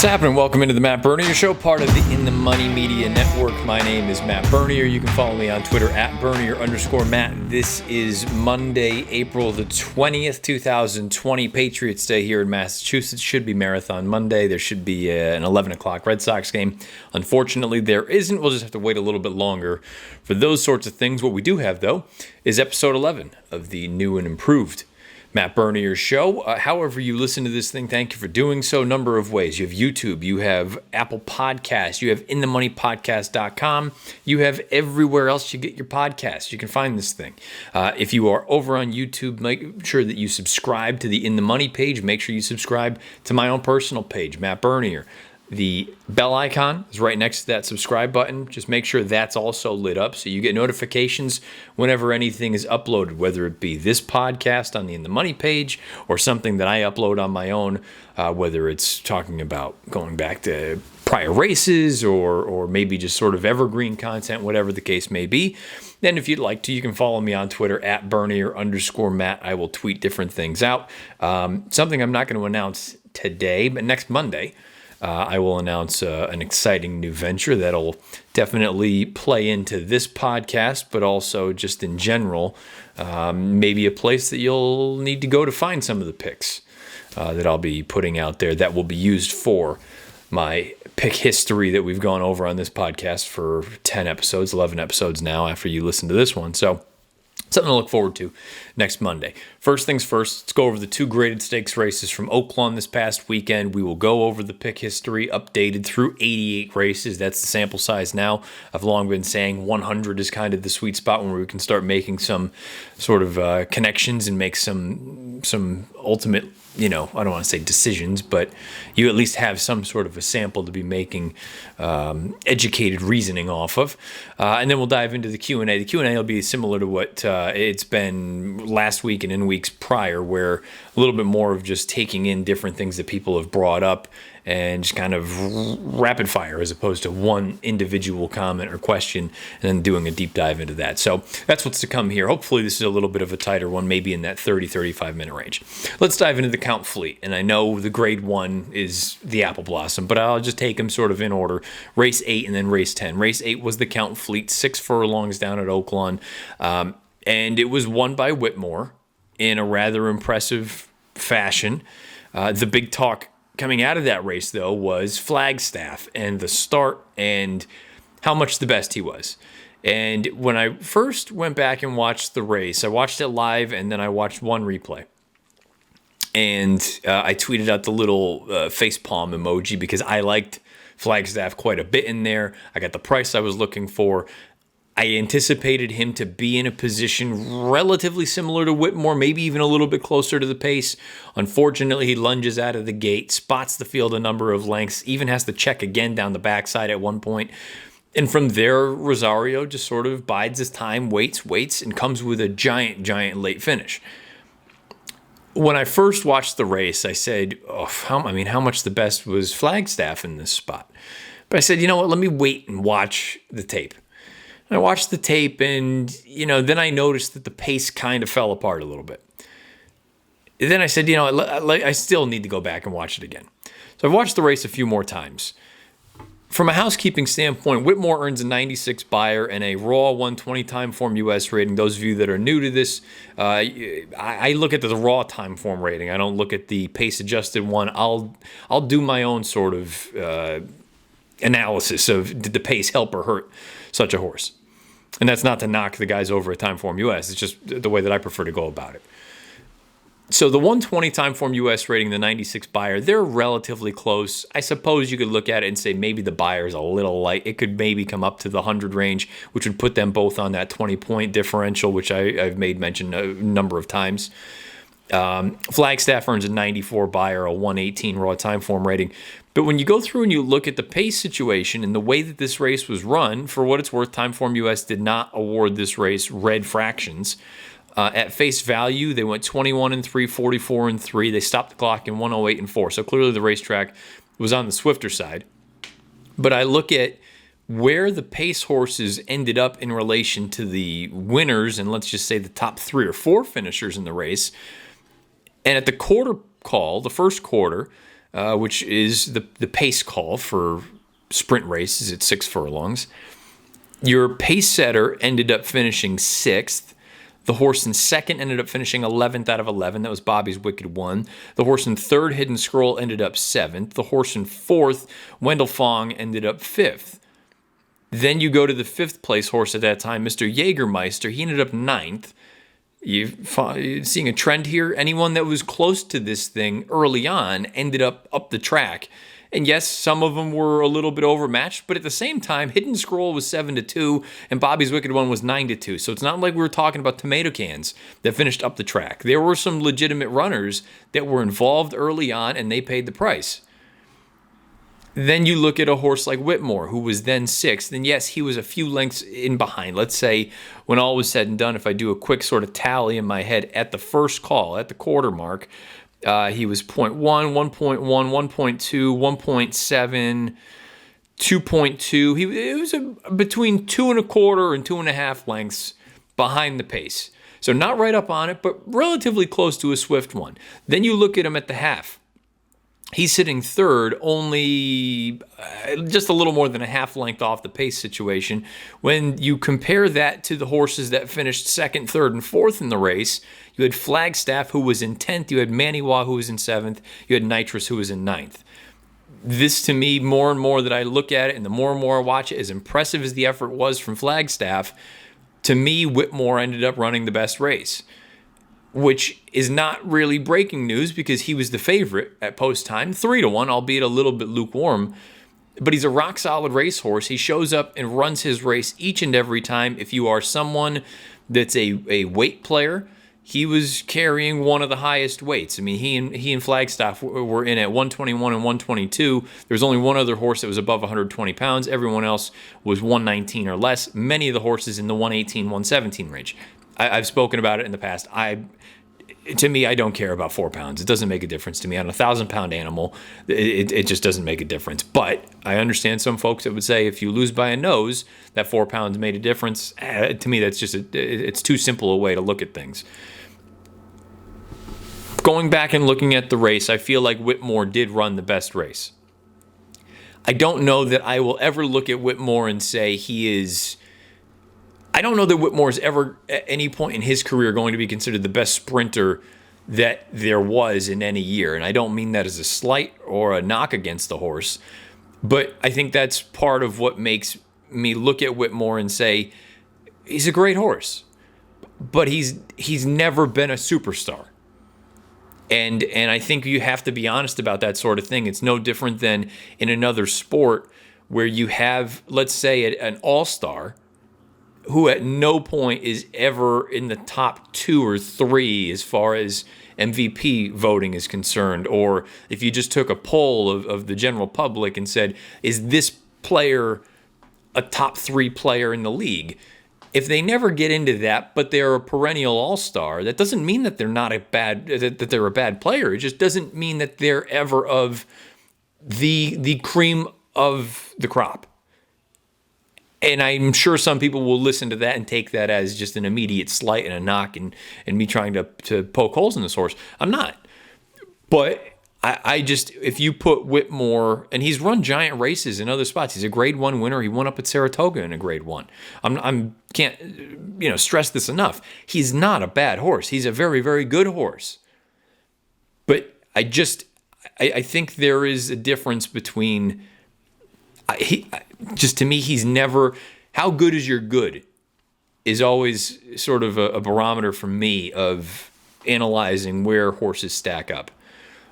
Happening? Welcome into the Matt Bernier Show, part of the In the Money Media Network. My name is Matt Bernier. You can follow me on Twitter at Bernier_Matt. This is Monday, April the 20th, 2020, Patriots Day here in Massachusetts. Should be Marathon Monday. There should be an 11 o'clock Red Sox game. Unfortunately, there isn't. We'll just have to wait a little bit longer for those sorts of things. What we do have, though, is episode 11 of the new and improved Matt Bernier Show. However you listen to this thing, thank you for doing so. Number of ways. You have YouTube, you have Apple Podcasts, you have InTheMoneyPodcast.com, you have everywhere else you get your podcasts. You can find this thing. If you are over on YouTube, make sure that you subscribe to the In the Money page. Make sure you subscribe to my own personal page, Matt Bernier. The bell icon is right next to that subscribe button. Just make sure that's also lit up so you get notifications whenever anything is uploaded, whether it be this podcast on the In the Money page or something that I upload on my own, whether it's talking about going back to prior races or maybe just sort of evergreen content, whatever the case may be. Then if you'd like to, you can follow me on Twitter at Bernier_Matt. I will tweet different things out. Something I'm not going to announce today, but next Monday, I will announce an exciting new venture that'll definitely play into this podcast, but also just in general, maybe a place that you'll need to go to find some of the picks that I'll be putting out there that will be used for my pick history that we've gone over on this podcast for 10 episodes, 11 episodes now after you listen to this one. So something to look forward to next Monday. First things first, let's go over the two graded stakes races from Oaklawn this past weekend. We will go over the pick history updated through 88 races. That's the sample size now. I've long been saying 100 is kind of the sweet spot where we can start making some sort of connections and make some ultimate, I don't want to say decisions, but you at least have some sort of a sample to be making educated reasoning off of. And then we'll dive into the Q&A. The Q&A will be similar to what it's been last week and in weeks prior, where a little bit more of just taking in different things that people have brought up and just kind of rapid fire as opposed to one individual comment or question and then doing a deep dive into that. So that's what's to come here. Hopefully this is a little bit of a tighter one, maybe in that 35 minute range. Let's dive into the count fleet. And I know the grade 1 is the Apple Blossom, but I'll just take them sort of in order. Race 8 and then race 10. Race 8 was the count fleet, 6 furlongs down at Oaklawn. And it was won by Whitmore in a rather impressive fashion. The big talk coming out of that race, though, was Flagstaff and the start and how much the best he was. And when I first went back and watched the race, I watched it live and then I watched one replay. And I tweeted out the little facepalm emoji because I liked Flagstaff quite a bit in there. I got the price I was looking for. I anticipated him to be in a position relatively similar to Whitmore, maybe even a little bit closer to the pace. Unfortunately, he lunges out of the gate, spots the field a number of lengths, even has to check again down the backside at one point. And from there, Rosario just sort of bides his time, waits, and comes with a giant late finish. When I first watched the race, I said, how much the best was Flagstaff in this spot? But I said, you know what, let me wait and watch the tape. I watched the tape and, then I noticed that the pace kind of fell apart a little bit. Then I said, I still need to go back and watch it again. So I've watched the race a few more times. From a housekeeping standpoint, Whitmore earns a 96 buyer and a raw 120 time form US rating. Those of you that are new to this, I look at the raw time form rating. I don't look at the pace adjusted one. I'll do my own sort of analysis of did the pace help or hurt such a horse. And that's not to knock the guys over at Timeform US. It's just the way that I prefer to go about it. So the 120 Timeform US rating, the 96 buyer, they're relatively close. I suppose you could look at it and say maybe the buyer's a little light. It could maybe come up to the 100 range, which would put them both on that 20-point differential, which I've made mention a number of times. Flagstaff earns a 94 buyer, a 118 raw time form rating. But when you go through and you look at the pace situation and the way that this race was run, for what it's worth, Timeform US did not award this race red fractions. At face value, they went 21-3, 44-3. They stopped the clock in 108-4. So clearly the racetrack was on the swifter side. But I look at where the pace horses ended up in relation to the winners, and let's just say the top 3 or 4 finishers in the race. And at the quarter call, the first quarter, which is the pace call for sprint races at 6 furlongs. Your pace setter ended up finishing 6th. The horse in second ended up finishing 11th out of 11. That was Bobby's Wicked One. The horse in third, Hidden Scroll, ended up 7th. The horse in fourth, Wendell Fong, ended up 5th. Then you go to the 5th place horse at that time, Mr. Jägermeister. He ended up 9th. You're seeing a trend here. Anyone that was close to this thing early on ended up the track. And yes, some of them were a little bit overmatched, but at the same time, Hidden Scroll was 7-2, and Bobby's Wicked One was 9-2. So it's not like we were talking about tomato cans that finished up the track. There were some legitimate runners that were involved early on, and they paid the price. Then you look at a horse like Whitmore, who was then 6th, and yes, he was a few lengths in behind. Let's say, when all was said and done, if I do a quick sort of tally in my head at the first call, at the quarter mark, he was 0.1, 1.1, 1.2, 1.7, 2.2. It was between 2.25 and 2.5 lengths behind the pace. So not right up on it, but relatively close to a swift one. Then you look at him at the half. He's sitting third, only just a little more than a half length off the pace situation. When you compare that to the horses that finished second, third, and fourth in the race, you had Flagstaff, who was in 10th. You had Maniwa, who was in 7th. You had Nitrous, who was in 9th. This, to me, more and more that I look at it and the more and more I watch it, as impressive as the effort was from Flagstaff, to me, Whitmore ended up running the best race, which is not really breaking news because he was the favorite at post time, 3-1, albeit a little bit lukewarm. But he's a rock-solid racehorse. He shows up and runs his race each and every time. If you are someone that's a weight player, he was carrying one of the highest weights. I mean, he and Flagstaff were in at 121 and 122. There was only one other horse that was above 120 pounds. Everyone else was 119 or less. Many of the horses in the 118, 117 range. I've spoken about it in the past. To me, I don't care about 4 pounds. It doesn't make a difference to me. On a 1,000-pound animal, it just doesn't make a difference. But I understand some folks that would say if you lose by a nose, that 4 pounds made a difference. To me, that's just it's too simple a way to look at things. Going back and looking at the race, I feel like Whitmore did run the best race. I don't know that I will ever look at Whitmore and say he is... I don't know that Whitmore is ever, at any point in his career, going to be considered the best sprinter that there was in any year. And I don't mean that as a slight or a knock against the horse. But I think that's part of what makes me look at Whitmore and say, he's a great horse. But he's never been a superstar. And I think you have to be honest about that sort of thing. It's no different than in another sport where you have, let's say, an all-star who at no point is ever in the top 2 or 3 as far as MVP voting is concerned. Or if you just took a poll of the general public and said, is this player a top 3 player in the league? If they never get into that, but they're a perennial all-star, that doesn't mean that they're not that they're a bad player. It just doesn't mean that they're ever of the cream of the crop. And I'm sure some people will listen to that and take that as just an immediate slight and a knock and me trying to poke holes in this horse. I'm not. But I just, if you put Whitmore, and he's run giant races in other spots. He's a Grade 1 winner. He won up at Saratoga in a Grade 1. I'm can't stress this enough. He's not a bad horse. He's a very, very good horse. But I think there is a difference between... to me, he's never... How good is your good is always sort of a barometer for me of analyzing where horses stack up.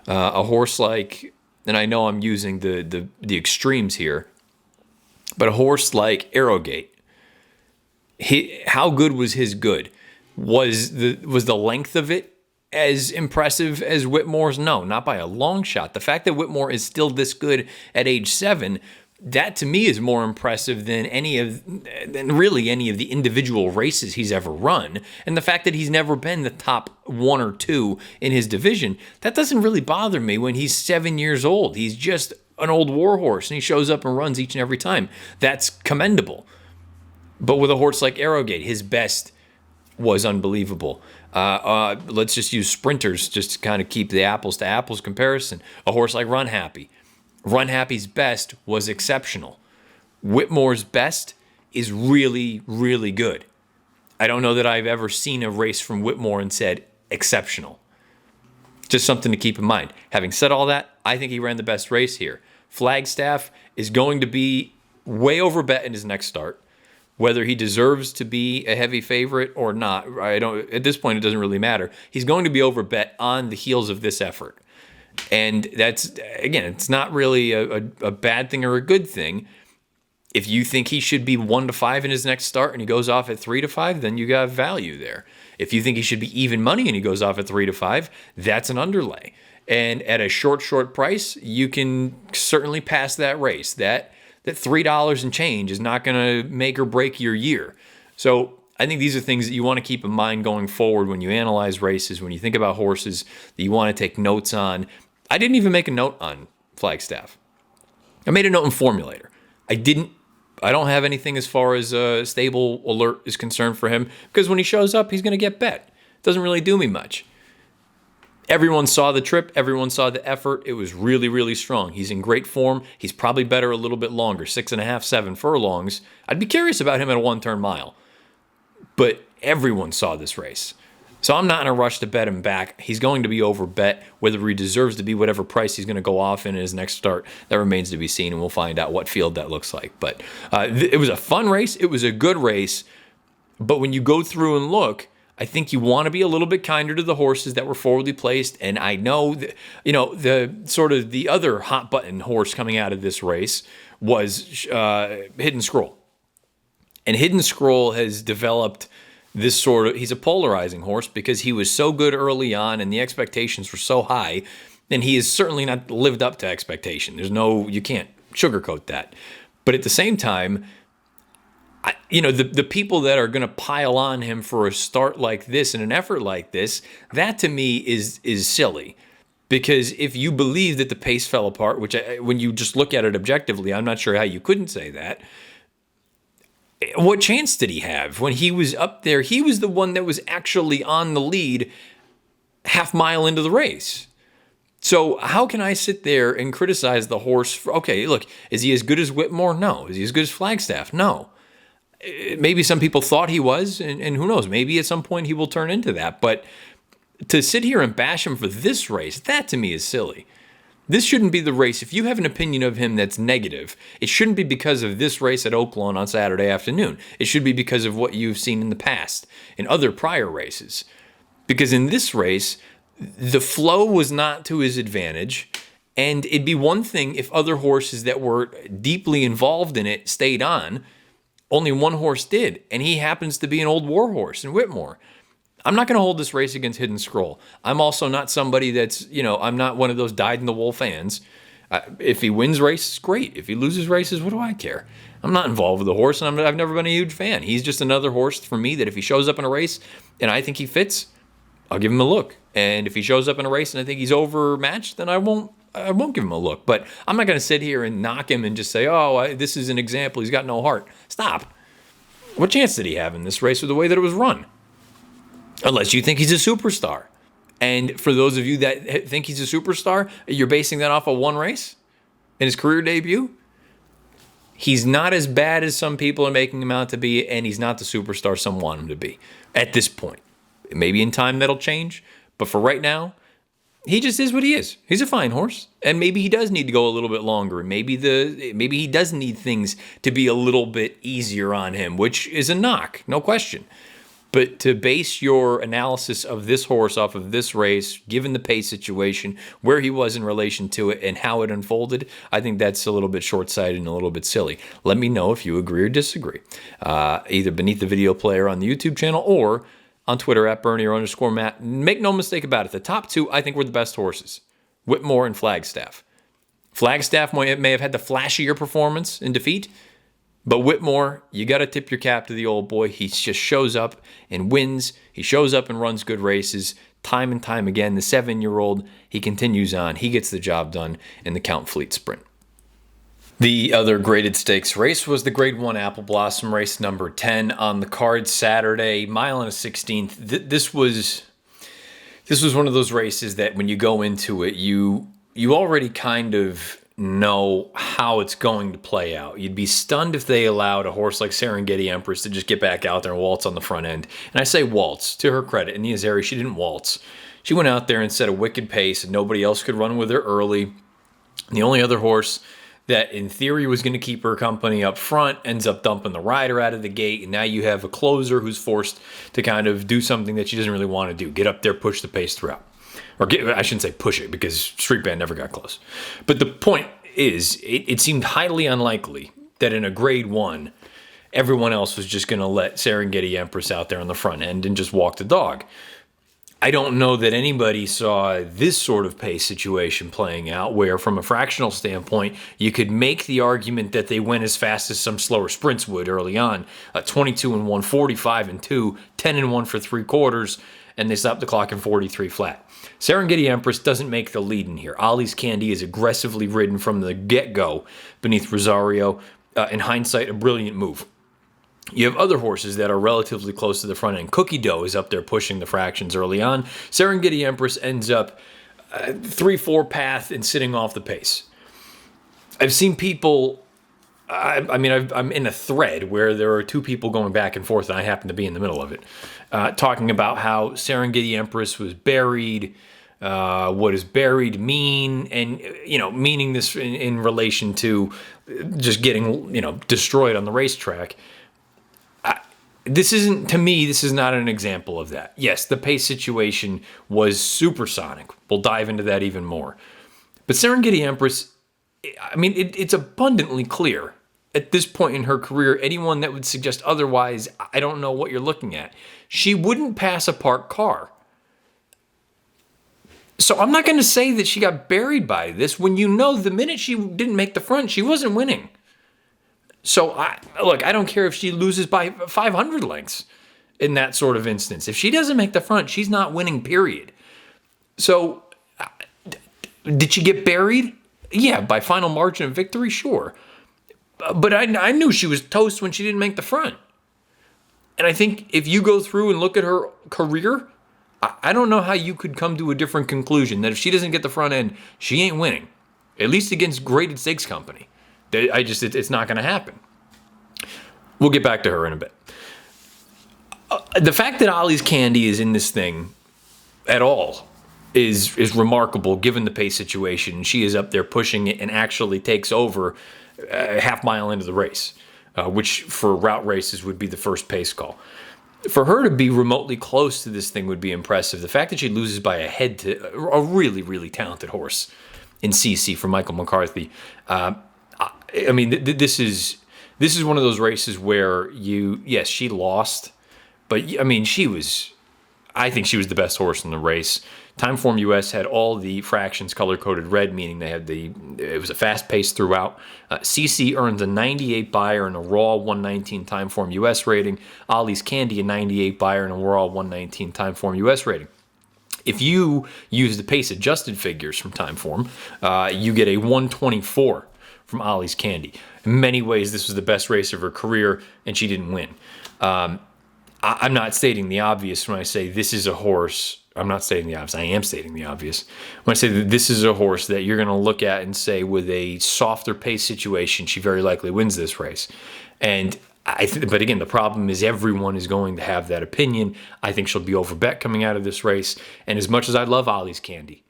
A horse like, and I know I'm using the extremes here, but a horse like Arrowgate, how good was his good? Was the length of it as impressive as Whitmore's? No, not by a long shot. The fact that Whitmore is still this good at age 7, that to me is more impressive than really any of the individual races he's ever run. And the fact that he's never been the top 1 or 2 in his division, that doesn't really bother me when he's 7 years old. He's just an old war horse and he shows up and runs each and every time. That's commendable. But with a horse like Arrowgate, his best was unbelievable. Let's just use sprinters just to kind of keep the apples to apples comparison. A horse like Run Happy. Run Happy's best was exceptional. Whitmore's best is really, really good. I don't know that I've ever seen a race from Whitmore and said exceptional. Just something to keep in mind. Having said all that, I think he ran the best race here. Flagstaff is going to be way over bet in his next start. Whether he deserves to be a heavy favorite or not, at this point, it doesn't really matter. He's going to be over bet on the heels of this effort. And that's, again, it's not really a bad thing or a good thing. If you think he should be 1-5 in his next start and he goes off at 3-5, then you got value there. If you think he should be even money and he goes off at 3-5, that's an underlay. And at a short price, you can certainly pass that race. That $3 and change is not going to make or break your year. So I think these are things that you want to keep in mind going forward when you analyze races, when you think about horses that you want to take notes on. I didn't even make a note on Flagstaff. I made a note in Formulator. I don't have anything as far as a stable alert is concerned for him, because when he shows up, he's going to get bet. It doesn't really do me much. Everyone saw the trip. Everyone saw the effort. It was really, really strong. He's in great form. He's probably better a little bit longer, 6.5, 7 furlongs. I'd be curious about him at a 1-turn mile. But everyone saw this race. So I'm not in a rush to bet him back. He's going to be over bet. Whether he deserves to be whatever price he's going to go off in his next start, that remains to be seen, and we'll find out what field that looks like. But it was a fun race. It was a good race. But when you go through and look, I think you want to be a little bit kinder to the horses that were forwardly placed. And I know that, the sort of the other hot button horse coming out of this race was Hidden Scroll. And Hidden Scroll has developed this he's a polarizing horse because he was so good early on and the expectations were so high, and he has certainly not lived up to expectation. You can't sugarcoat that. But at the same time, the people that are going to pile on him for a start like this and an effort like this, that to me is silly. Because if you believe that the pace fell apart, which when you just look at it objectively, I'm not sure how you couldn't say that. What chance did he have? When he was up there, he was the one that was actually on the lead half mile into the race. So how can I sit there and criticize the horse okay, look, is he as good as Whitmore? No. Is he as good as Flagstaff? No. Maybe some people thought he was, and who knows, maybe at some point he will turn into that. But to sit here and bash him for this race, that to me is silly. This shouldn't be the race. If you have an opinion of him that's negative, it shouldn't be because of this race at Oaklawn on Saturday afternoon. It should be because of what you've seen in the past, in other prior races. Because in this race, the flow was not to his advantage, and it'd be one thing if other horses that were deeply involved in it stayed on. Only one horse did, and he happens to be an old war horse in Whitmore. I'm not going to hold this race against Hidden Scroll. I'm also not somebody that's, I'm not one of those dyed-in-the-wool fans. If he wins races, great. If he loses races, what do I care? I'm not involved with the horse, and I've never been a huge fan. He's just another horse for me that if he shows up in a race and I think he fits, I'll give him a look. And if he shows up in a race and I think he's overmatched, then I won't give him a look. But I'm not going to sit here and knock him and just say, this is an example. He's got no heart. Stop. What chance did he have in this race with the way that it was run? Unless you think he's a superstar. And for those of you that think he's a superstar, you're basing that off of one race in his career debut? He's not as bad as some people are making him out to be, and he's not the superstar some want him to be at this point. Maybe in time that'll change, but for right now, he just is what he is. He's a fine horse, and maybe he does need to go a little bit longer, and maybe he does need things to be a little bit easier on him, which is a knock, no question. But to base your analysis of this horse off of this race, given the pace situation, where he was in relation to it, and how it unfolded, I think that's a little bit short-sighted and a little bit silly. Let me know if you agree or disagree, either beneath the video player on the YouTube channel or on Twitter at Bernier_Matt. Make no mistake about it. The top two, I think, were the best horses, Whitmore and Flagstaff. Flagstaff may have had the flashier performance in defeat, but Whitmore, you got to tip your cap to the old boy. He just shows up and wins. He shows up and runs good races time and time again. The 7-year-old, he continues on. He gets the job done in the Count Fleet Sprint. The other graded stakes race was the Grade 1 Apple Blossom race number 10 on the card Saturday, mile and a 16th. This was one of those races that when you go into it, you already kind of know how it's going to play out. You'd be stunned if they allowed a horse like Serengeti Empress to just get back out there and waltz on the front end. And I say waltz, to her credit. In the Azeri, she didn't waltz. She went out there and set a wicked pace, and nobody else could run with her early. The only other horse that in theory was going to keep her company up front ends up dumping the rider out of the gate, and now you have a closer who's forced to kind of do something that she doesn't really want to do. Get up there, push the pace throughout. I shouldn't say push it, because Street Band never got close. But the point is, it seemed highly unlikely that in a Grade 1, everyone else was just going to let Serengeti Empress out there on the front end and just walk the dog. I don't know that anybody saw this sort of pace situation playing out where, from a fractional standpoint, you could make the argument that they went as fast as some slower sprints would early on. 22 and 1, 45 and 2, 10 and 1 for 3/4, and they stopped the clock in 43 flat. Serengeti Empress doesn't make the lead in here. Ollie's Candy is aggressively ridden from the get-go beneath Rosario. In hindsight, a brilliant move. You have other horses that are relatively close to the front end. Cookie Dough is up there pushing the fractions early on. Serengeti Empress ends up 3-4 path and sitting off the pace. I've seen people, I'm in a thread where there are two people going back and forth, and I happen to be in the middle of it, talking about how Serengeti Empress was buried. What does buried mean? And, meaning this in relation to just getting, destroyed on the racetrack. This is not an example of that. Yes, the pace situation was supersonic. We'll dive into that even more. But Serengeti Empress, it's abundantly clear at this point in her career, anyone that would suggest otherwise, I don't know what you're looking at. She wouldn't pass a parked car. So I'm not going to say that she got buried by this when the minute she didn't make the front, she wasn't winning. So, I don't care if she loses by 500 lengths in that sort of instance. If she doesn't make the front, she's not winning, period. So, did she get buried? Yeah, by final margin of victory, sure. But I knew she was toast when she didn't make the front. And I think if you go through and look at her career, I don't know how you could come to a different conclusion that if she doesn't get the front end, she ain't winning, at least against graded stakes company. It's not going to happen. We'll get back to her in a bit. The fact that Ollie's Candy is in this thing at all is remarkable given the pace situation. She is up there pushing it and actually takes over a half mile into the race, which for route races would be the first pace call. For her to be remotely close to this thing would be impressive. The fact that she loses by a head to a really, really talented horse in CC from Michael McCarthy. This is one of those races where she lost, but I think she was the best horse in the race. Timeform US had all the fractions color-coded red, meaning it was a fast pace throughout. CC earned a 98 buyer and a raw 119 Timeform US rating. Ollie's Candy a 98 buyer and a raw 119 Timeform US rating. If you use the pace-adjusted figures from Timeform, you get a 124 from Ollie's Candy. In many ways, this was the best race of her career, and she didn't win. I'm not stating the obvious when I say this is a horse. I'm not stating the obvious. I am stating the obvious. When I say that this is a horse that you're going to look at and say with a softer pace situation, she very likely wins this race. And but again, the problem is everyone is going to have that opinion. I think she'll be overbet coming out of this race. And as much as I love Ollie's Candy,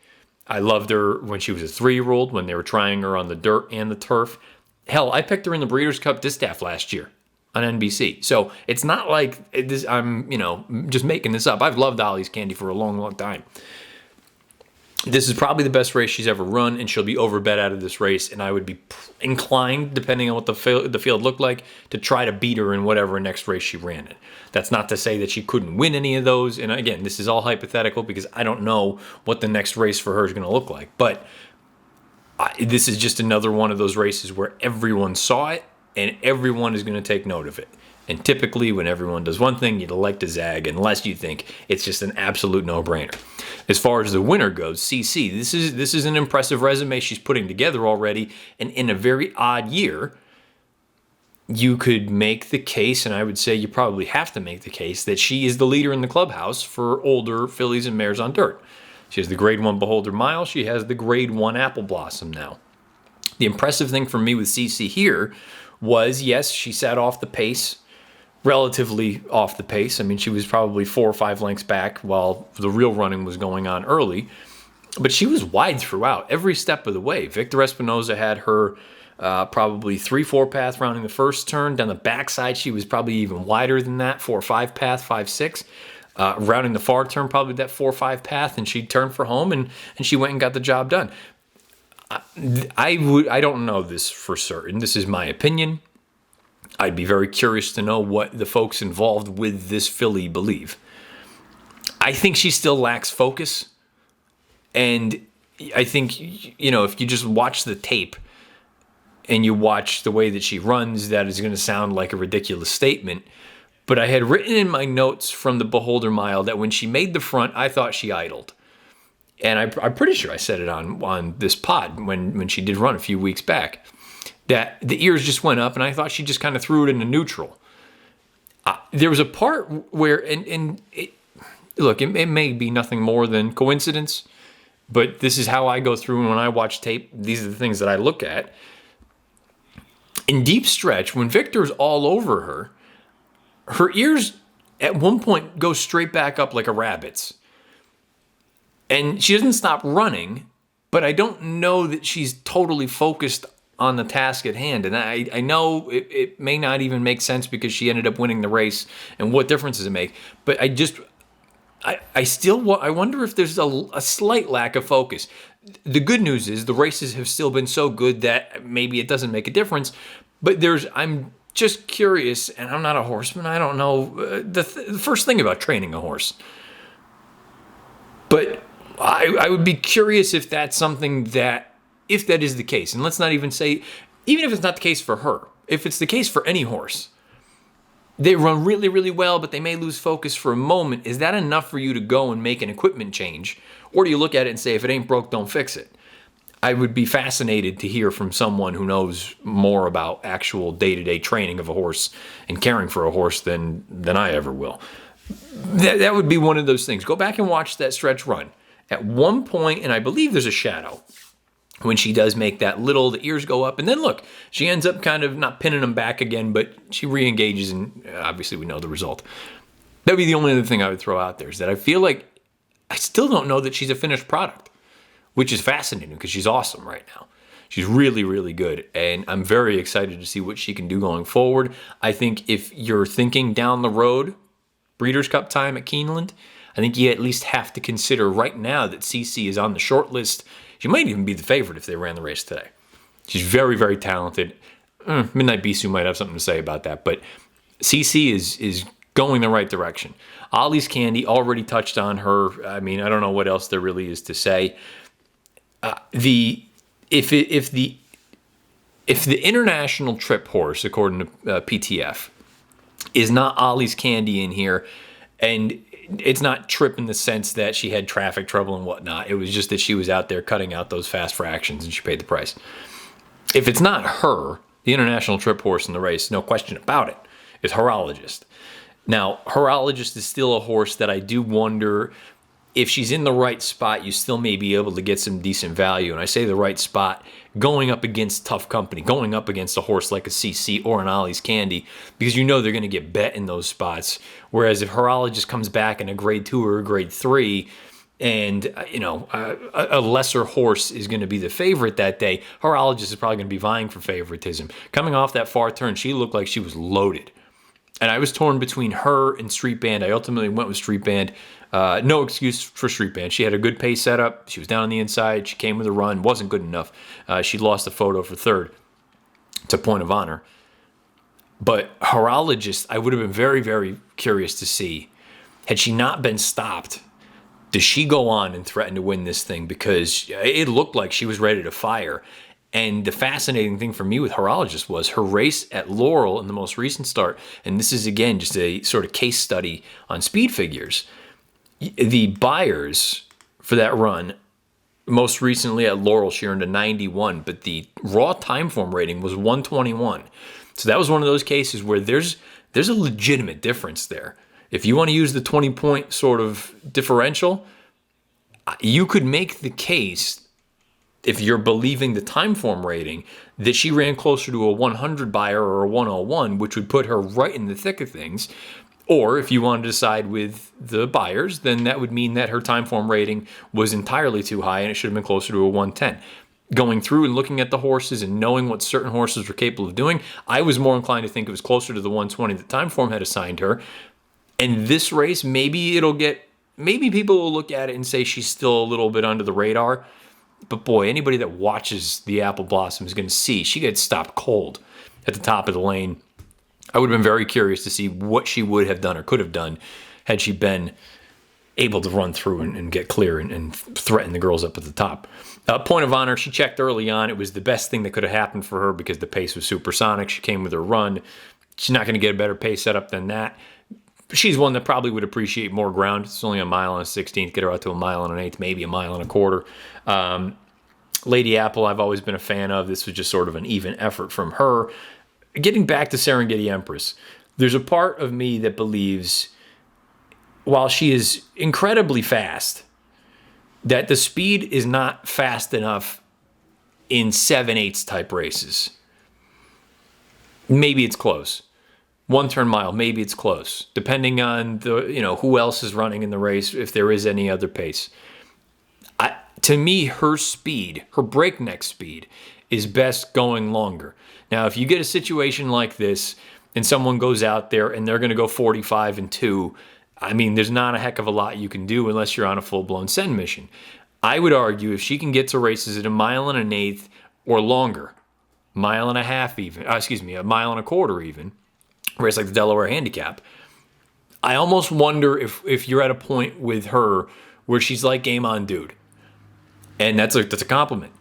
I loved her when she was a 3-year-old, when they were trying her on the dirt and the turf. Hell, I picked her in the Breeders' Cup Distaff last year on NBC. So it's not like I'm just making this up. I've loved Ollie's Candy for a long, long time. This is probably the best race she's ever run, and she'll be overbet out of this race, and I would be inclined, depending on what the field looked like, to try to beat her in whatever next race she ran in. That's not to say that she couldn't win any of those, and again, this is all hypothetical because I don't know what the next race for her is going to look like, but this is just another one of those races where everyone saw it, and everyone is going to take note of it. And typically when everyone does one thing, you'd like to zag unless you think it's just an absolute no-brainer. As far as the winner goes, CC, this is an impressive resume she's putting together already. And in a very odd year, you could make the case, and I would say you probably have to make the case, that she is the leader in the clubhouse for older fillies and mares on dirt. She has the grade 1 Beholder Mile. She has the grade 1 Apple Blossom now. The impressive thing for me with CC here was, yes, she sat off the pace, relatively off the pace. I mean, she was probably 4 or 5 lengths back while the real running was going on early. But she was wide throughout, every step of the way. Victor Espinoza had her probably 3-4 path rounding the first turn. Down the backside, she was probably even wider than that, 4-5 path, 5-6. Rounding the far turn, probably that 4-5 path, and she turned for home, and she went and got the job done. I don't know this for certain. This is my opinion. I'd be very curious to know what the folks involved with this filly believe. I think she still lacks focus. And I think, if you just watch the tape and you watch the way that she runs, that is going to sound like a ridiculous statement. But I had written in my notes from the Beholder Mile that when she made the front, I thought she idled. And I'm pretty sure I said it on this pod when she did run a few weeks back, that the ears just went up, and I thought she just kind of threw it into neutral. There was a part where, it may be nothing more than coincidence, but this is how I go through, and when I watch tape, these are the things that I look at. In deep stretch, when Victor's all over her ears at one point go straight back up like a rabbit's. And she doesn't stop running, but I don't know that she's totally focused on the task at hand. And I know it may not even make sense because she ended up winning the race, and what difference does it make? But I wonder if there's a slight lack of focus. The good news is the races have still been so good that maybe it doesn't make a difference. But I'm just curious, and I'm not a horseman. I don't know the first thing about training a horse. But I would be curious if that's something that, if that is the case, and let's not even say, even if it's not the case for her, if it's the case for any horse, they run really, really well, but they may lose focus for a moment. Is that enough for you to go and make an equipment change? Or do you look at it and say, if it ain't broke, don't fix it? I would be fascinated to hear from someone who knows more about actual day-to-day training of a horse and caring for a horse than I ever will. That would be one of those things. Go back and watch that stretch run. At one point, and I believe there's a shadow, when she does make that the ears go up, and then look, she ends up kind of not pinning them back again, but she re-engages, and obviously we know the result. That would be the only other thing I would throw out there, is that I feel like I still don't know that she's a finished product, which is fascinating because she's awesome right now. She's really, really good, and I'm very excited to see what she can do going forward. I think if you're thinking down the road, Breeders' Cup time at Keeneland, I think you at least have to consider right now that CC is on the short list. She might even be the favorite if they ran the race today. She's very, very talented. Midnight Bisou might have something to say about that, but CC is going the right direction. Ollie's Candy, already touched on her. I mean, I don't know what else there really is to say. If the international trip horse, according to PTF, is not Ollie's Candy in here, and it's not trip in the sense that she had traffic trouble and whatnot. It was just that she was out there cutting out those fast fractions and she paid the price. If it's not her, the international trip horse in the race, no question about it, is Horologist. Now, Horologist is still a horse that I do wonder if she's in the right spot, you still may be able to get some decent value. And I say the right spot, going up against tough company, going up against a horse like a CC or an Ollie's Candy, because you know they're going to get bet in those spots. Whereas if Horologist comes back in a grade 2 or a grade 3, and a lesser horse is going to be the favorite that day, Horologist is probably going to be vying for favoritism. Coming off that far turn, she looked like she was loaded. And I was torn between her and Street Band. I ultimately went with Street Band. No excuse for Street Band. She had a good pace setup. She was down on the inside. She came with a run. Wasn't good enough. She lost the photo for third to Point of Honor. But Horologist, I would have been very, very curious to see, had she not been stopped, does she go on and threaten to win this thing? Because it looked like she was ready to fire. And the fascinating thing for me with Horologist was her race at Laurel in the most recent start. And this is, again, just a sort of case study on speed figures. The buyers for that run, most recently at Laurel, she earned a 91, but the raw time form rating was 121. So that was one of those cases where there's a legitimate difference there. If you want to use the 20-point sort of differential, you could make the case, if you're believing the time form rating, that she ran closer to a 100 buyer or a 101, which would put her right in the thick of things. Or if you want to decide with the buyers, then that would mean that her time form rating was entirely too high and it should have been closer to a 110. Going through and looking at the horses and knowing what certain horses were capable of doing, I was more inclined to think it was closer to the 120 that time form had assigned her. And this race, maybe people will look at it and say she's still a little bit under the radar. But boy, anybody that watches the Apple Blossom is going to see she gets stopped cold at the top of the lane. I would have been very curious to see what she would have done or could have done had she been able to run through and get clear and threaten the girls up at the top. Point of honor, she checked early on. It was the best thing that could have happened for her because the pace was supersonic. She came with her run. She's not going to get a better pace setup than that. She's one that probably would appreciate more ground. It's only a mile and a 16th. Get her out to a mile and an eighth, maybe a mile and a quarter. Lady Apple, I've always been a fan of. This was just sort of an even effort from her. Getting back to Serengeti Empress, there's a part of me that believes, while she is incredibly fast, that the speed is not fast enough in 7/8 type races. Maybe it's close. 1 turn mile, maybe it's close, depending on who else is running in the race, if there is any other pace. To me, her speed, her breakneck speed, is best going longer. Now, if you get a situation like this and someone goes out there and they're going to go 45 and 2, I mean, there's not a heck of a lot you can do unless you're on a full-blown send mission. I would argue if she can get to races at a mile and an eighth or longer, mile and a half even, a mile and a quarter even, race like the Delaware Handicap, I almost wonder if you're at a point with her where she's like game on dude. And that's a compliment.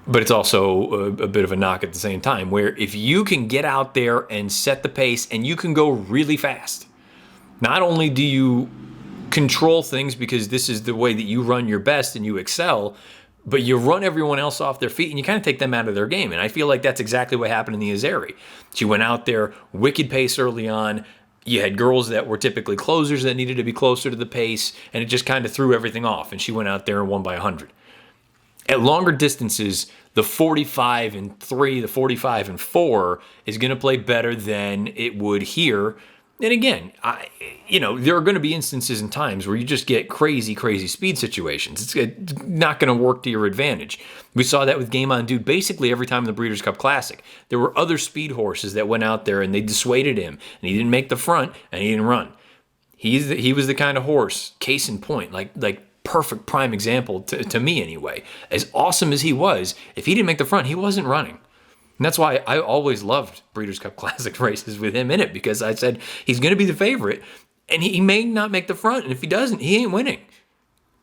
But it's also a bit of a knock at the same time, where if you can get out there and set the pace and you can go really fast, not only do you control things because this is the way that you run your best and you excel, but you run everyone else off their feet and you kind of take them out of their game. And I feel like that's exactly what happened in the Azeri. She went out there, wicked pace early on. You had girls that were typically closers that needed to be closer to the pace, and it just kind of threw everything off, and she went out there and won by 100. At longer distances, the 45 and 3, the 45 and 4 is going to play better than it would here. And again, there are going to be instances and times where you just get crazy, crazy speed situations. It's not going to work to your advantage. We saw that with Game On Dude basically every time in the Breeders' Cup Classic. There were other speed horses that went out there and they dissuaded him, and he didn't make the front and he didn't run. He was the kind of horse, case in point, like perfect prime example to me anyway. As awesome as he was, if he didn't make the front, he wasn't running. And that's why I always loved Breeders' Cup Classic races with him in it, because I said he's going to be the favorite, and he may not make the front, and if he doesn't, he ain't winning.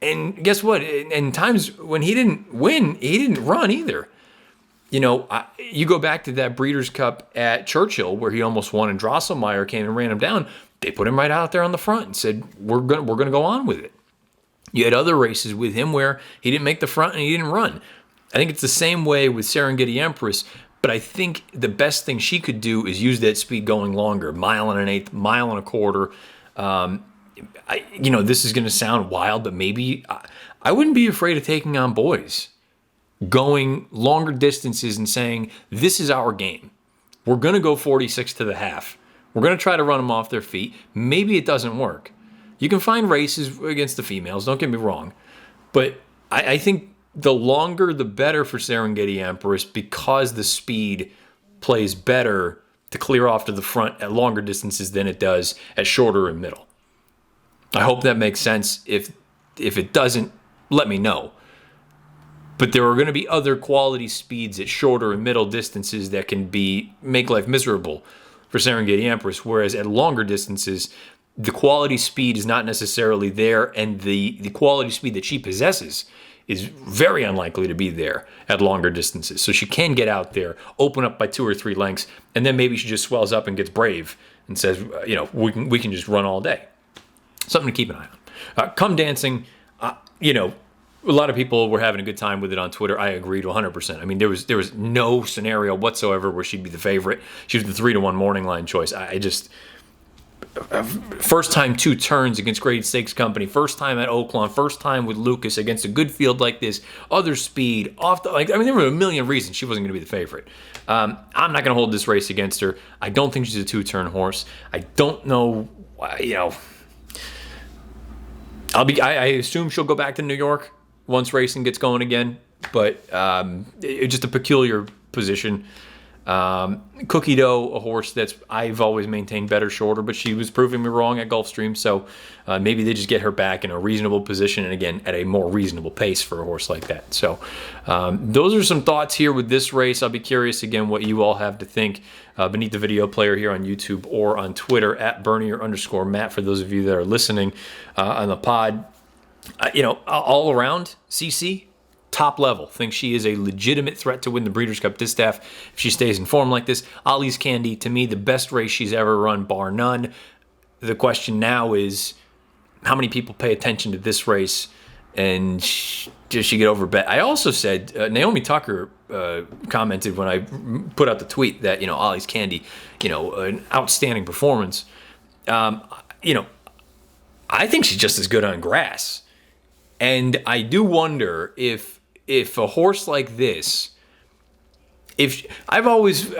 And guess what? In times when he didn't win, he didn't run either. You go back to that Breeders' Cup at Churchill where he almost won, and Drosselmeyer came and ran him down. They put him right out there on the front and said, we're gonna go on with it. You had other races with him where he didn't make the front and he didn't run. I think it's the same way with Serengeti Empress. But I think the best thing she could do is use that speed going longer, mile and an eighth, mile and a quarter. This is going to sound wild, but maybe I wouldn't be afraid of taking on boys, going longer distances and saying, this is our game. We're going to go 46 to the half. We're going to try to run them off their feet. Maybe it doesn't work. You can find races against the females, don't get me wrong. But I think the longer the better for Serengeti Empress, because the speed plays better to clear off to the front at longer distances than it does at shorter and middle. I hope that makes sense. If it doesn't, let me know. But there are going to be other quality speeds at shorter and middle distances that can make life miserable for Serengeti Empress, whereas at longer distances, the quality speed is not necessarily there, and the quality speed that she possesses is very unlikely to be there at longer distances. So she can get out there, open up by 2 or 3 lengths, and then maybe she just swells up and gets brave and says, we can just run all day. Something to keep an eye on. Come dancing, a lot of people were having a good time with it on Twitter. I agree to 100%. I mean, there was no scenario whatsoever where she'd be the favorite. She was the 3-1 morning line choice. First time 2 turns against Great Stakes Company, first time at Oaklawn, first time with Lucas against a good field like this, other speed, there were a million reasons she wasn't going to be the favorite. I'm not going to hold this race against her. I don't think she's a 2-turn horse. I don't know, I assume she'll go back to New York once racing gets going again, but it's just a peculiar position. Cookie Dough, a horse that's I've always maintained better shorter, but she was proving me wrong at Gulfstream, so maybe they just get her back in a reasonable position and again at a more reasonable pace for a horse like that. So those are some thoughts here with this race. I'll be curious again what you all have to think beneath the video player here on YouTube or on Twitter at Bernier_Matt for those of you that are listening on the pod. All around CC, top level. Think she is a legitimate threat to win the Breeders' Cup Distaff if she stays in form like this. Ollie's Candy, to me, the best race she's ever run, bar none. The question now is, how many people pay attention to this race, and does she get overbet? I also said, Naomi Tucker commented when I put out the tweet that, Ollie's Candy, an outstanding performance. I think she's just as good on grass. And I do wonder if a horse like this, I've always,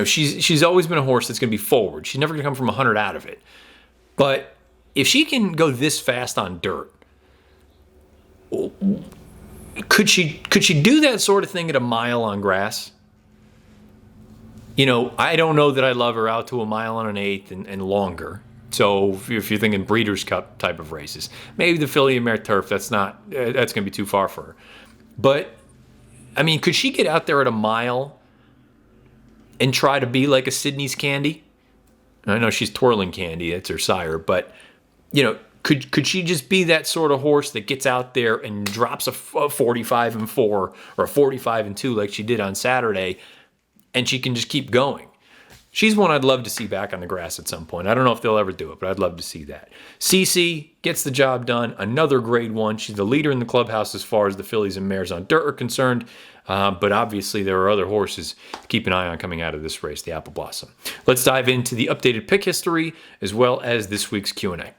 she's always been a horse that's going to be forward. She's never going to come from 100 out of it. But if she can go this fast on dirt, could she do that sort of thing at a mile on grass? I don't know that I love her out to a mile on an eighth and longer. So if you're thinking Breeders' Cup type of races, maybe the Filly and Mare Turf, that's going to be too far for her. But, could she get out there at a mile and try to be like a Sydney's Candy? I know she's Twirling Candy, that's her sire, but, could she just be that sort of horse that gets out there and drops a 45-4 or a 45-2 like she did on Saturday, and she can just keep going? She's one I'd love to see back on the grass at some point. I don't know if they'll ever do it, but I'd love to see that. CC gets the job done. Another grade 1. She's the leader in the clubhouse as far as the fillies and mares on dirt are concerned. But obviously there are other horses to keep an eye on coming out of this race, the Apple Blossom. Let's dive into the updated pick history as well as this week's Q&A.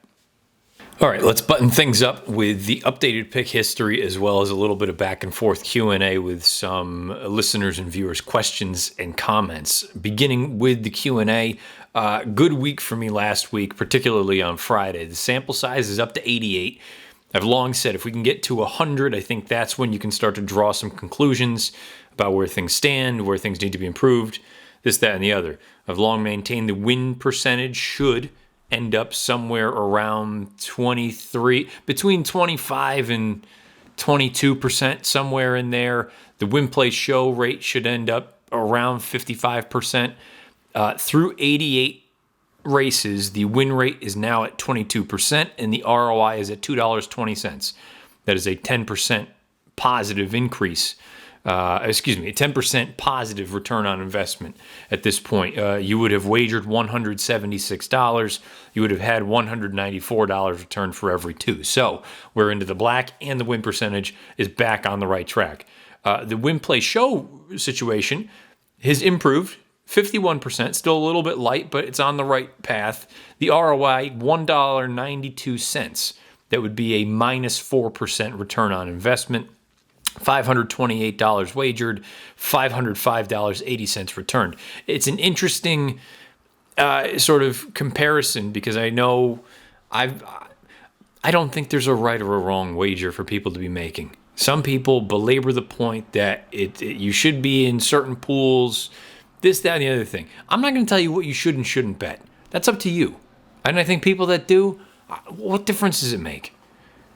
All right, let's button things up with the updated pick history as well as a little bit of back and forth Q&A with some listeners and viewers' questions and comments. Beginning with the Q&A, good week for me last week, particularly on Friday. The sample size is up to 88. I've long said if we can get to 100, I think that's when you can start to draw some conclusions about where things stand, where things need to be improved, this, that, and the other. I've long maintained the win percentage should end up somewhere around 23, between 25 and 22%, somewhere in there. The win play show rate should end up around 55%. Through 88 races, the win rate is now at 22%, and the ROI is at $2.20. That is a 10% positive increase. A 10% positive return on investment at this point. You would have wagered $176. You would have had $194 returned for every 2. So we're into the black, and the win percentage is back on the right track. The win play show situation has improved 51%, still a little bit light, but it's on the right path. The ROI, $1.92. That would be a minus 4% return on investment. $528 wagered, $505.80 returned. It's an interesting sort of comparison because I know I don't think there's a right or a wrong wager for people to be making. Some people belabor the point that you should be in certain pools, this, that, and the other thing. I'm not going to tell you what you should and shouldn't bet. That's up to you. And I think people that do, what difference does it make?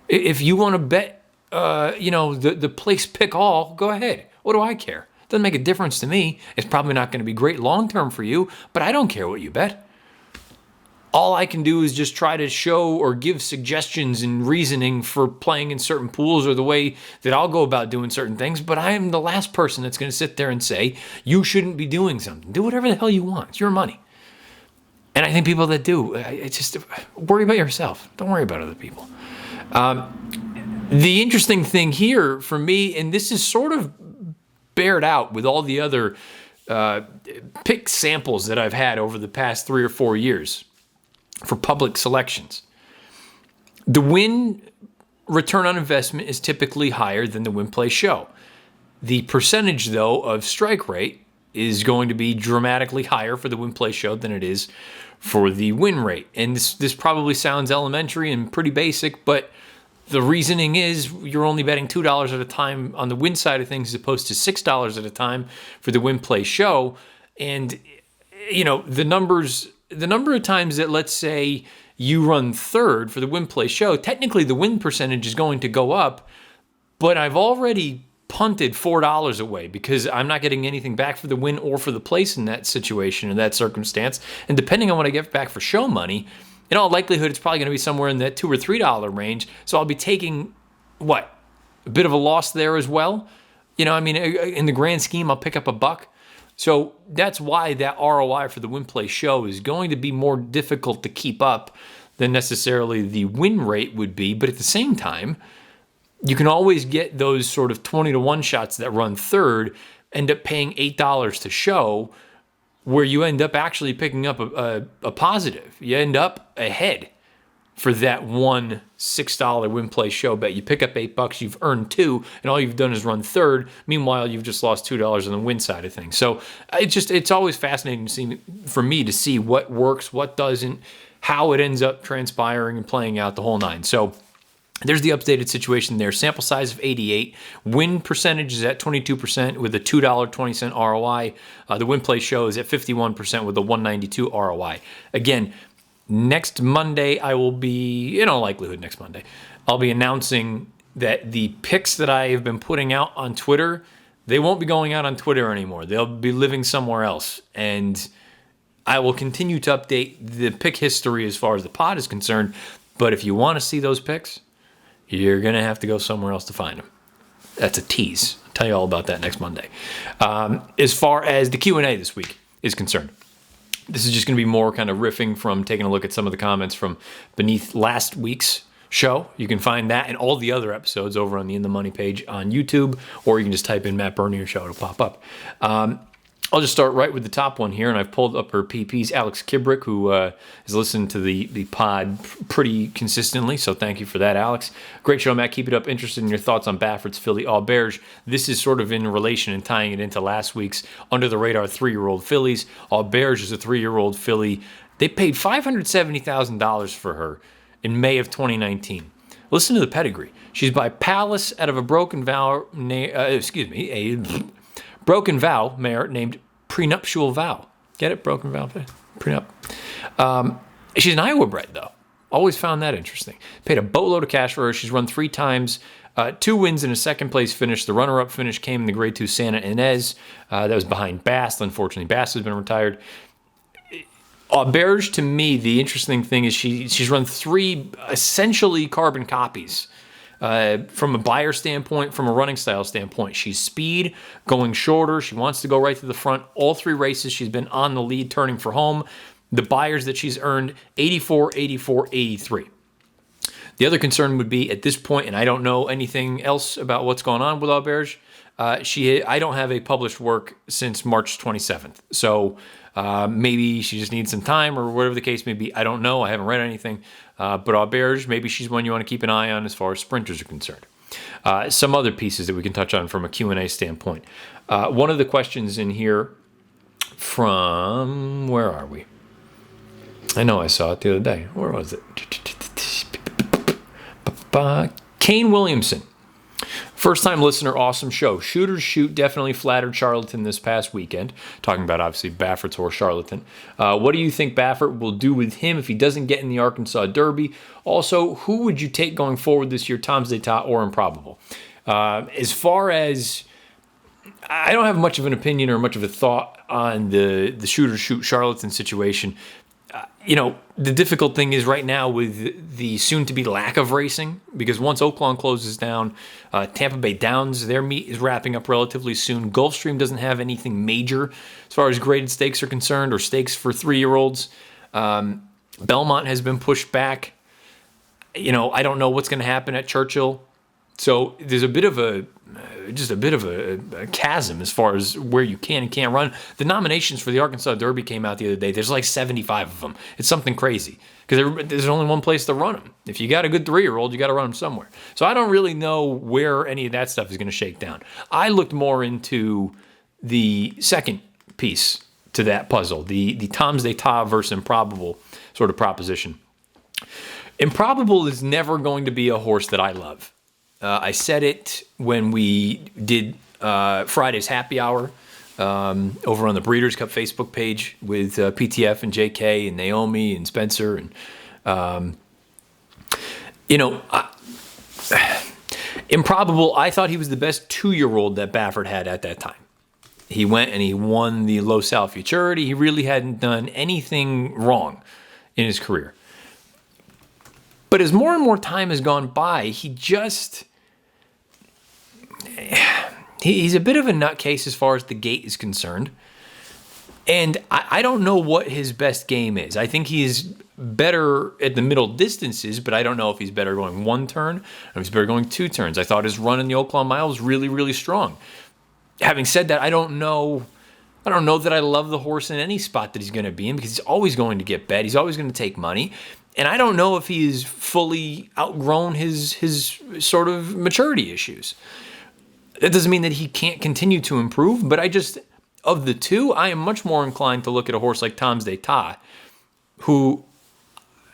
If you want to bet, the place pick all, go ahead. What do I care? Doesn't make a difference to me. It's probably not going to be great long-term for you, but I don't care what you bet. all I can do is just try to show or give suggestions and reasoning for playing in certain pools or the way that I'll go about doing certain things. But I am the last person that's going to sit there and say, you shouldn't be doing something. Do whatever the hell you want. It's your money. And I think people that do, it's just worry about yourself. Don't worry about other people. The interesting thing here for me, and this is sort of bared out with all the other pick samples that I've had over the past 3 or 4 years for public selections. The win return on investment is typically higher than the win play show. The percentage, though, of strike rate is going to be dramatically higher for the win play show than it is for the win rate. And this probably sounds elementary and pretty basic, but the reasoning is you're only betting $2 at a time on the win side of things as opposed to $6 at a time for the win play show. And, you know, the number of times that, let's say, you run third for the win play show, technically the win percentage is going to go up, but I've already punted $4 away because I'm not getting anything back for the win or for the place in that situation, in that circumstance. And depending on what I get back for show money, in all likelihood, it's probably going to be somewhere in that $2 or $3 range. So I'll be taking, a bit of a loss there as well. You know, I mean, in the grand scheme, I'll pick up $1. So that's why that ROI for the win play show is going to be more difficult to keep up than necessarily the win rate would be. But at the same time, you can always get those sort of 20-to-1 shots that run third, end up paying $8 to show, where you end up actually picking up a positive. You end up ahead for that one $6 win play show bet. You pick up $8, you've earned $2, and all you've done is run third. Meanwhile, you've just lost $2 on the win side of things. So it's always fascinating for me to see what works, what doesn't, how it ends up transpiring and playing out the whole nine. So there's the updated situation there. Sample size of 88. Win percentage is at 22% with a $2.20 ROI. The win play show is at 51% with a $1.92 ROI. Again, next Monday, I will be, in all likelihood next Monday, I'll be announcing that the picks that I have been putting out on Twitter, they won't be going out on Twitter anymore. They'll be living somewhere else. And I will continue to update the pick history as far as the pod is concerned. But if you want to see those picks, you're going to have to go somewhere else to find them. That's a tease. I'll tell you all about that next Monday. As far as the Q&A this week is concerned, this is just going to be more kind of riffing from taking a look at some of the comments from beneath last week's show. You can find that and all the other episodes over on the In the Money page on YouTube, or you can just type in Matt Bernier Show. It'll pop up. I'll just start right with the top one here, and I've pulled up her PPs, Alex Kibrick, who has listened to the pod pretty consistently, so thank you for that, Alex. Great show, Matt. Keep it up. Interested in your thoughts on Baffert's Philly Auberge. This is sort of in relation and tying it into last week's under-the-radar 3-year-old fillies. Auberge is a 3-year-old filly. They paid $570,000 for her in May of 2019. Listen to the pedigree. She's by Palace out of a Broken Vow mare named Prenuptial Vow. Get it? Broken Vow? Prenup. She's an Iowa bred, though. Always found that interesting. Paid a boatload of cash for her. She's run 3 times, 2 wins and a second-place finish. The runner-up finish came in the Grade 2 Santa Ynez. That was behind Bass. Unfortunately, Bass has been retired. Auberge, to me, the interesting thing is she's run 3 essentially carbon copies. From a buyer standpoint, from a running style standpoint, she's speed, going shorter. She wants to go right to the front. All 3 races, she's been on the lead, turning for home. The buyers that she's earned, 84, 84, 83. The other concern would be at this point, and I don't know anything else about what's going on with Auberge, I don't have a published work since March 27th. So maybe she just needs some time or whatever the case may be. I don't know. I haven't read anything. But Auberge, maybe she's one you want to keep an eye on as far as sprinters are concerned. Some other pieces that we can touch on from a Q&A standpoint. One of the questions in here from, where are we? I know I saw it the other day. Where was it? Kane Williamson. First-time listener, awesome show. Shooters Shoot definitely flattered Charlatan this past weekend. Talking about, obviously, Baffert's horse, Charlatan. What do you think Baffert will do with him if he doesn't get in the Arkansas Derby? Also, who would you take going forward this year, Tom's d'Etat or Improbable? As far as... I don't have much of an opinion or much of a thought on the Shooters Shoot Charlatan situation. The difficult thing is right now with the soon-to-be lack of racing, because once Oaklawn closes down, Tampa Bay Downs, their meet is wrapping up relatively soon. Gulfstream doesn't have anything major as far as graded stakes are concerned, or stakes for 3-year-olds. Belmont has been pushed back. I don't know what's going to happen at Churchill. So there's a bit of a chasm as far as where you can and can't run. The nominations for the Arkansas Derby came out the other day. There's like 75 of them. It's something crazy because there's only one place to run them. If you got a good 3-year-old, you got to run them somewhere. So I don't really know where any of that stuff is going to shake down. I looked more into the second piece to that puzzle, the Tom's d'Etat versus Improbable sort of proposition. Improbable is never going to be a horse that I love. I said it when we did Friday's Happy Hour over on the Breeders' Cup Facebook page with PTF and JK and Naomi and Spencer. And, Improbable, I thought he was the best 2-year-old that Baffert had at that time. He went and he won the Los Al Futurity. He really hadn't done anything wrong in his career. But as more and more time has gone by, he's a bit of a nutcase as far as the gait is concerned. And I don't know what his best game is. I think he's better at the middle distances, but I don't know if he's better going 1 turn or if he's better going 2 turns. I thought his run in the Oaklawn Mile was really, really strong. Having said that, I don't know that I love the horse in any spot that he's going to be in, because he's always going to get bet. He's always going to take money. And I don't know if he's fully outgrown his sort of maturity issues. That doesn't mean that he can't continue to improve, but of the two, I am much more inclined to look at a horse like Tom's d'Etat, who,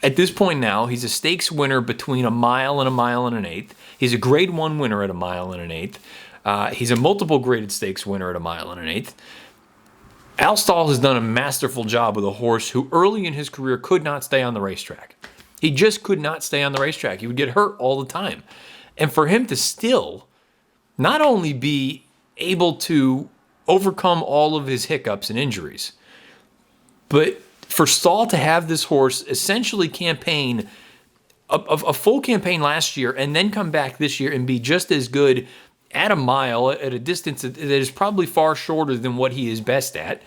at this point now, he's a stakes winner between a mile and a mile and an eighth. He's a grade 1 winner at a mile and an eighth. He's a multiple graded stakes winner at a mile and an eighth. Al Stahl has done a masterful job with a horse who early in his career could not stay on the racetrack. He just could not stay on the racetrack. He would get hurt all the time. And for him to still not only be able to overcome all of his hiccups and injuries, but for Stahl to have this horse essentially campaign a full campaign last year and then come back this year and be just as good at a mile at a distance that is probably far shorter than what he is best at.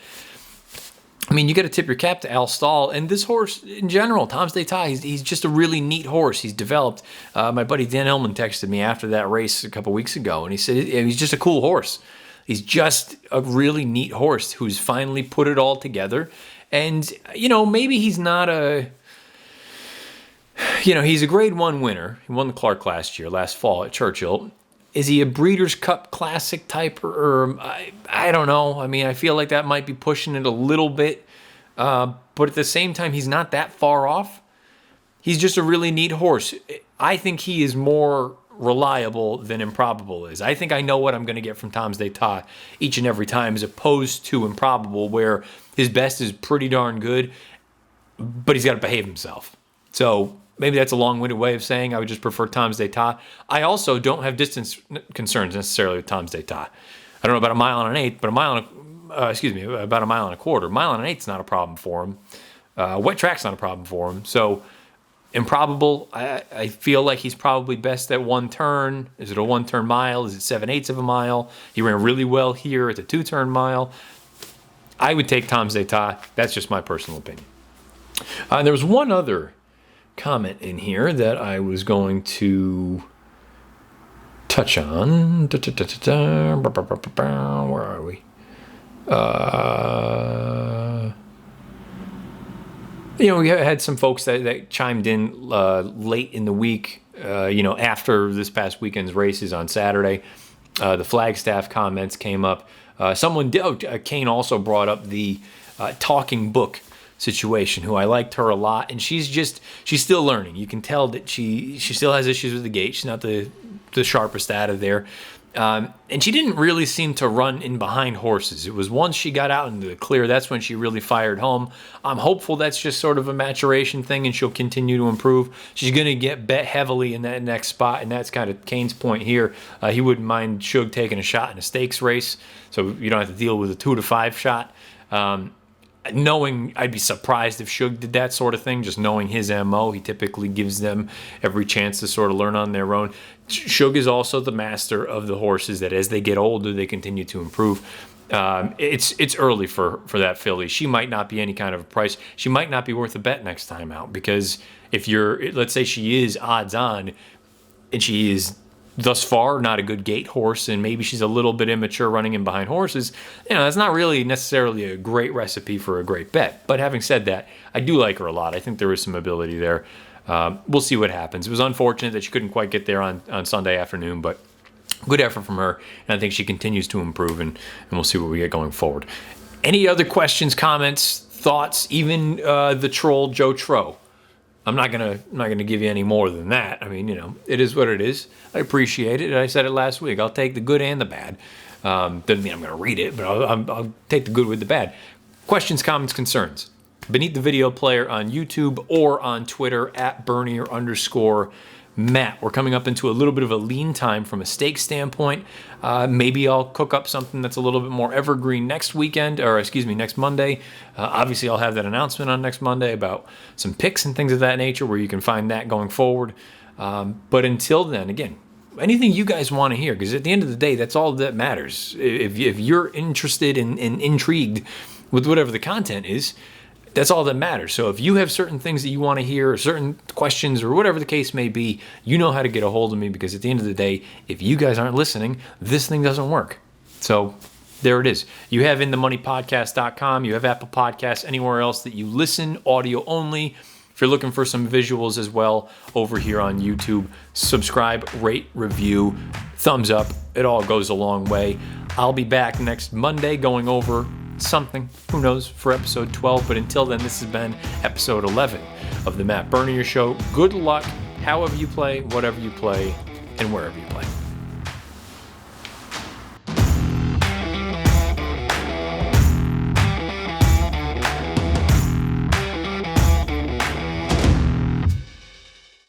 I mean, you got to tip your cap to Al Stahl. And this horse in general, Tom's d'Etat, he's just a really neat horse. He's developed. My buddy Dan Ellman texted me after that race a couple weeks ago, and he said he's just a cool horse. He's just a really neat horse who's finally put it all together. And, maybe he's not he's a grade 1 winner. He won the Clark last fall at Churchill. Is he a Breeders' Cup Classic type, or I don't know. I mean, I feel like that might be pushing it a little bit. But at the same time, he's not that far off. He's just a really neat horse. I think he is more reliable than Improbable is. I think I know what I'm going to get from Tom's d'Etat each and every time, as opposed to Improbable, where his best is pretty darn good, but he's got to behave himself. So maybe that's a long-winded way of saying I would just prefer Tom's d'Etat. I also don't have distance concerns necessarily with Tom's d'Etat. I don't know about a mile and an eighth, but about a mile and a quarter. Mile and an eighth's not a problem for him. Wet track's not a problem for him. So Improbable, I feel like he's probably best at 1 turn. Is it a 1-turn mile? Is it 7/8 of a mile? He ran really well here at the 2-turn mile. I would take Tom's d'Etat. That's just my personal opinion. There was one other comment in here that I was going to touch on. Where are we? We had some folks that chimed in late in the week, after this past weekend's races on Saturday. The Flagstaff comments came up. Kane also brought up the talking book situation, who I liked her a lot, and she's still learning. You can tell that she still has issues with the gait. She's not the sharpest out of there. And she didn't really seem to run in behind horses. It was once she got out into the clear, that's when she really fired home. I'm hopeful that's just sort of a maturation thing and she'll continue to improve. She's going to get bet heavily in that next spot, and that's kind of Kane's point here. He wouldn't mind Shug taking a shot in a stakes race, so you don't have to deal with a 2 to 5 shot. knowing, I'd be surprised if Shug did that sort of thing, just knowing his MO. He typically gives them every chance to sort of learn on their own. Shug is also the master of the horses that as they get older, they continue to improve. It's early for that filly. She might not be any kind of a price. She might not be worth a bet next time out, because if let's say she is odds on, and she is thus far not a good gate horse, and maybe she's a little bit immature running in behind horses, that's not really necessarily a great recipe for a great bet. But having said that, I do like her a lot. I think there is some ability there. We'll see what happens. It was unfortunate that she couldn't quite get there on Sunday afternoon, but good effort from her, and I think she continues to improve, and we'll see what we get going forward. Any other questions, comments, thoughts, even the troll Joe Tro? I'm not gonna give you any more than that. I mean, it is what it is. I appreciate it. I said it last week. I'll take the good and the bad. Doesn't mean I'm gonna read it, but I'll take the good with the bad. Questions, comments, concerns beneath the video player on YouTube or on Twitter at Bernier_Matt. We're coming up into a little bit of a lean time from a steak standpoint. Maybe I'll cook up something that's a little bit more evergreen next Monday. Obviously, I'll have that announcement on next Monday about some picks and things of that nature, where you can find that going forward. But until then, again, anything you guys want to hear, because at the end of the day, that's all that matters. If you're interested and intrigued with whatever the content is, that's all that matters. So if you have certain things that you want to hear, or certain questions, or whatever the case may be, you know how to get a hold of me, because at the end of the day, if you guys aren't listening, this thing doesn't work. So there it is. You have InTheMoneyPodcast.com. You have Apple Podcasts, anywhere else that you listen, audio only. If you're looking for some visuals as well, over here on YouTube, subscribe, rate, review, thumbs up. It all goes a long way. I'll be back next Monday going over something, who knows, for episode 12. But until then, this has been episode 11 of the Matt Bernier Show. Good luck, however you play, whatever you play, and wherever you play.